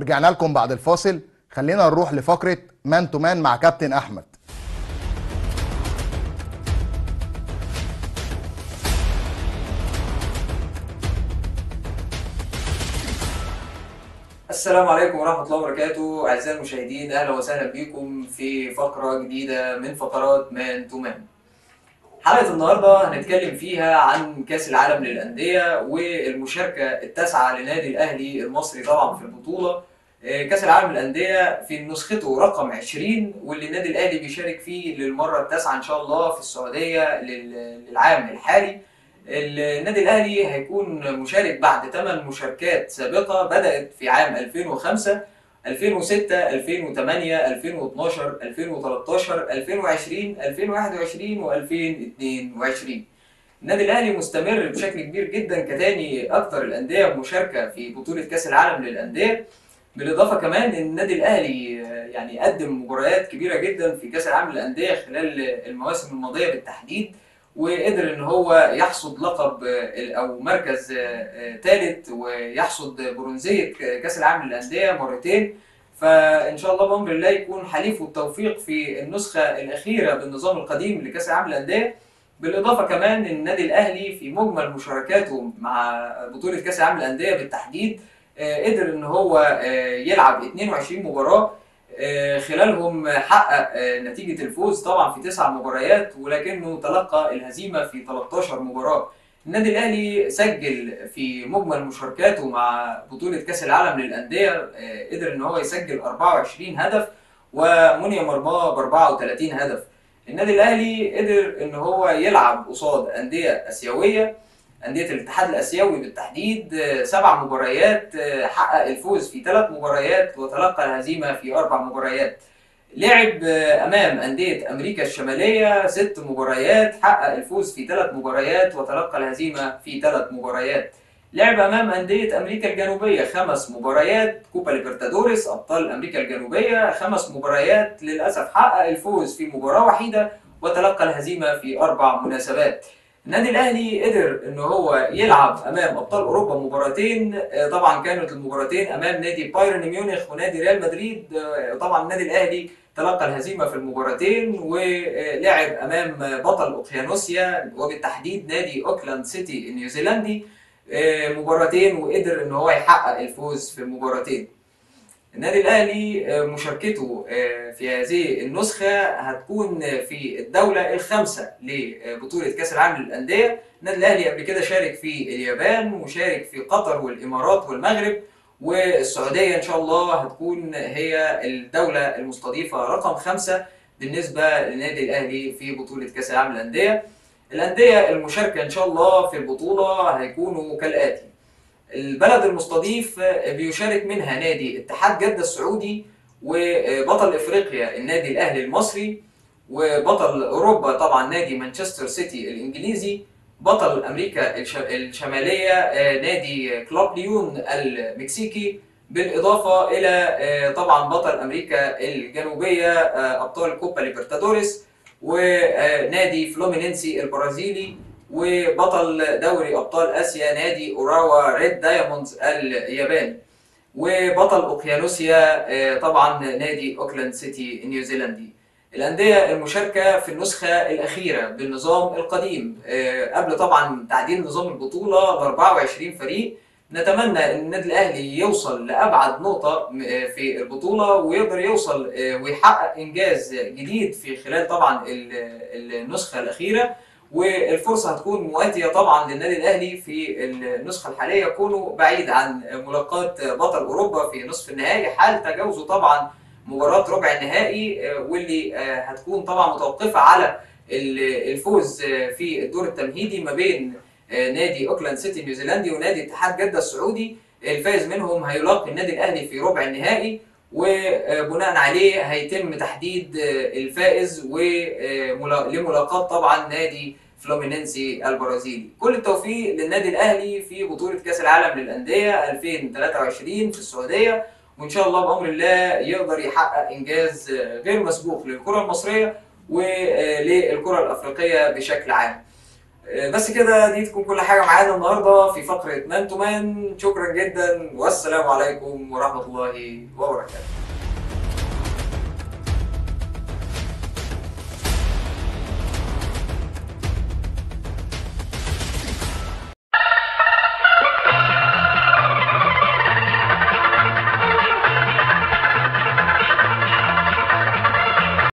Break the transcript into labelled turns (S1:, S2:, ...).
S1: ورجعنا لكم بعد الفاصل. خلينا نروح لفقرة مان تو مان مع كابتن أحمد.
S2: السلام عليكم ورحمة الله وبركاته أعزائي المشاهدين، أهلا وسهلا بكم في فقرة جديدة من فقرات مان تو مان. حلقة النهاردة هنتكلم فيها عن كأس العالم للأندية والمشاركة التاسعة لنادي الأهلي المصري طبعا في البطولة. كأس العالم للأندية في نسخته رقم 20 واللي النادي الأهلي بيشارك فيه للمرة التاسعة إن شاء الله في السعودية للعام الحالي. النادي الأهلي هيكون مشارك بعد 8 مشاركات سابقة بدأت في عام 2005 2006 2008 2012 2013 2020 2021 و2022. النادي الاهلي مستمر بشكل كبير جدا كتاني اكثر الانديه مشاركه في بطوله كاس العالم للانديه. بالاضافه كمان ان النادي الاهلي يعني قدم مباريات كبيره جدا في كاس العالم للانديه خلال المواسم الماضيه بالتحديد، وقدر ان هو يحصد لقب او مركز ثالث ويحصد برونزيه كاس العالم للانديه مرتين. فان شاء الله بامر الله يكون حليفه التوفيق في النسخه الاخيره بالنظام القديم لكاس العالم للانديه. بالاضافه كمان ان النادي الاهلي في مجمل مشاركاته مع بطوله كاس العالم للانديه بالتحديد قدر ان هو يلعب 22 مباراه، خلالهم حقق نتيجة الفوز طبعا في 9 مباريات، ولكنه تلقى الهزيمة في 13 مباراة. النادي الأهلي سجل في مجمل مشاركاته مع بطولة كأس العالم للأندية قدر إن هو يسجل 24 هدف ومني مرماه ب 34 هدف. النادي الأهلي قدر إن هو يلعب قصاد أندية آسيوية، أندية الاتحاد الآسيوي بالتحديد 7 مباريات، حقق الفوز في 3 مباريات وتلقى الهزيمة في 4 مباريات. لعب أمام أندية أمريكا الشمالية 6 مباريات، حقق الفوز في 3 مباريات وتلقى الهزيمة في 3 مباريات. لعب أمام أندية أمريكا الجنوبية 5 مباريات، كوبا ليبرتادوريس أبطال أمريكا الجنوبية 5 مباريات، للأسف حقق الفوز في مباراة وحيدة وتلقى الهزيمة في 4 مناسبات. النادي الاهلي قدر ان هو يلعب امام ابطال اوروبا مباراتين، طبعا كانت المباراتين امام نادي بايرن ميونخ ونادي ريال مدريد. طبعا النادي الاهلي تلقى الهزيمه في المباراتين، ولعب امام بطل اوقيانوسيا وبالتحديد نادي اوكلاند سيتي النيوزيلندي مباراتين، وقدر ان هو يحقق الفوز في المباراتين. النادي الأهلي مشاركته في هذه النسخة هتكون في الدولة الخامسة لبطولة كأس العالم للأندية. النادي الأهلي قبل كده شارك في اليابان وشارك في قطر والإمارات والمغرب، والسعودية إن شاء الله هتكون هي الدولة المستضيفة رقم 5 بالنسبة للنادي الأهلي في بطولة كأس العالم للأندية. الأندية المشاركة إن شاء الله في البطولة هيكونوا كالآتي: البلد المستضيف بيشارك منها نادي اتحاد جدة السعودي، وبطل افريقيا النادي الاهلي المصري، وبطل اوروبا طبعا نادي مانشستر سيتي الانجليزي، بطل امريكا الشماليه نادي كلوب ليون المكسيكي، بالاضافه الى طبعا بطل امريكا الجنوبيه ابطال كوبا ليبرتادوريس، ونادي فلومينينسي البرازيلي، وبطل دوري ابطال اسيا نادي اوراوا ريد دايموندز الياباني، وبطل اوقيانوسيا طبعا نادي اوكلاند سيتي النيوزيلندي. الانديه المشاركه في النسخه الاخيره بالنظام القديم قبل طبعا تعديل نظام البطوله ل 24 فريق. نتمنى ان النادي الاهلي يوصل لابعد نقطه في البطوله ويقدر يوصل ويحقق انجاز جديد في خلال طبعا النسخه الاخيره، والفرصه هتكون مواتيه طبعا للنادي الاهلي في النسخه الحاليه كونه بعيد عن ملاقاه بطل اوروبا في نصف النهائي حال تجاوزه طبعا مباراه ربع النهائي، واللي هتكون طبعا متوقفه على الفوز في الدور التمهيدي ما بين نادي اوكلاند سيتي النيوزيلندي ونادي اتحاد جده السعودي. الفائز منهم هيلاقي النادي الاهلي في ربع النهائي، وبناء عليه هيتم تحديد الفائز لملاقاة طبعا نادي فلومينينسي البرازيلي. كل التوفيق للنادي الاهلي في بطولة كأس العالم للأندية 2023 في السعودية، وان شاء الله بأمر الله يقدر يحقق انجاز غير مسبوق للكرة المصرية وللكرة الافريقية بشكل عام. بس كده دي تكون كل حاجة معانا النهاردة في فقرة مان تو مان. شكرا جدا والسلام عليكم ورحمة الله وبركاته.